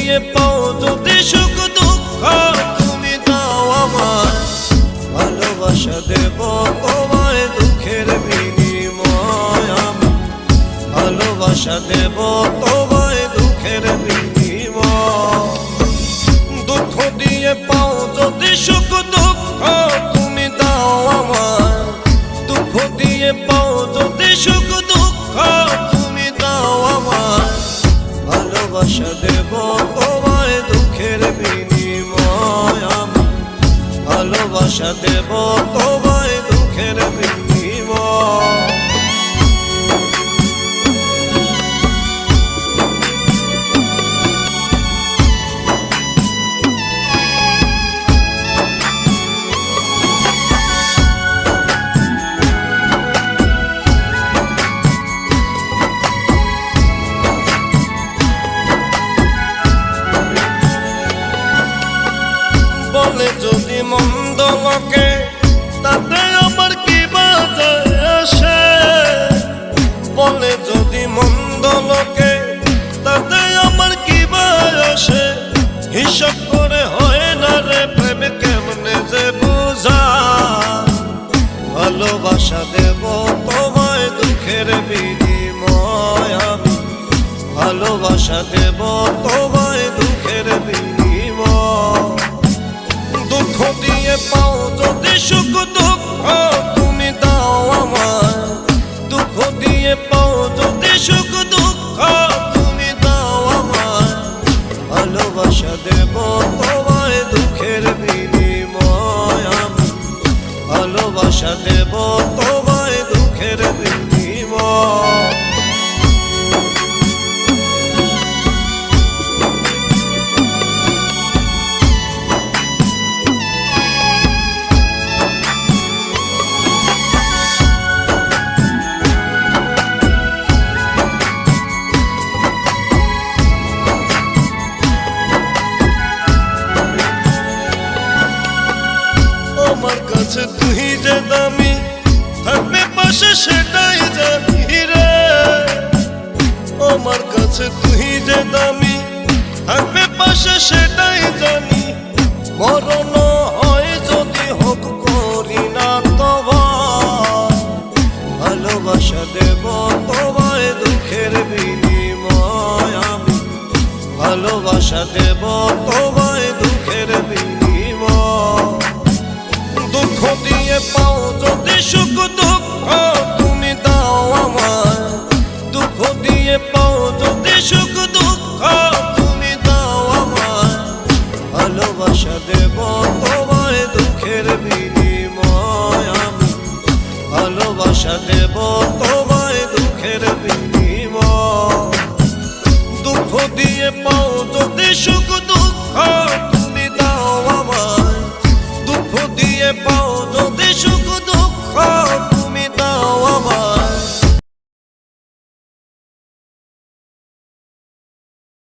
দিয়ে পাও যদি সুখ দুঃখ তুমি দাও আমায়, ভালোবাসা দেব তোমায় দুঃখের বিনিময়। আমি ভালোবাসা দেব তোমায় দুঃখের বিনিময়। দুঃখ দিয়ে পাও যদি সুখ দুঃখ তুমি দাও আমায়, দুঃখ দিয়ে পাও যদি সুখ দুঃখ তুমি দাও আমায়, ভালোবাসা দেব তোমায় দুঃখের বিনিময়। আমি ভালোবাসা দেব তোমায় দুঃখের বিনিময়। বলে যদি মন্দ লোকে তাতে আমার কি বাজে আসে, বলে যদি মন্দ লোকে তাতে আমার কি বাজে আসে। হিসাব করে হয় না রে প্রেম কেমনে যে বুঝা, ভালোবাসা দেব তোমায় দুঃখের বিনিময়। আমি ভালোবাসা দেব তোমায় দুঃখের বিনিময়। দুঃখ দিয়ে পাও যদি সুখ দুঃখ তুমি দাও আমায়, দুঃখ দিয়ে পাও যদি সুখ দুঃখ তুমি দাও আমায়, ভালোবাসা দেব তোমায় দুঃখের বিনিময়। আমি ভালোবাসা দেব তোমায় দুঃখের বিনিময়। আমার কাছে তুই যে দামি, থাকবে পাশে সেটাই জানি রে। আমার কাছে তুই যে দামি, থাকবে পাশে সেটাই জানি। মরণ হয় যদি হোক করি না তোমায়, ভালোবাসা দেব তোমায় দুঃখের বিনিময়। আমি ভালোবাসা দেব তোমায় দুঃখের বিনিময়। দুঃখ দিয়ে পাও যদি সুখ দুঃখ তুমি দাও আমায়, দুঃখ দিয়ে পাও যদি সুখ দুঃখ তুমি দাও আমায়, ভালোবাসা দেব তোমায় দুঃখের বিনিময়। আমি ভালোবাসা দেব তোমায় দুঃখের বিনিময়। দুঃখ দিয়ে পাও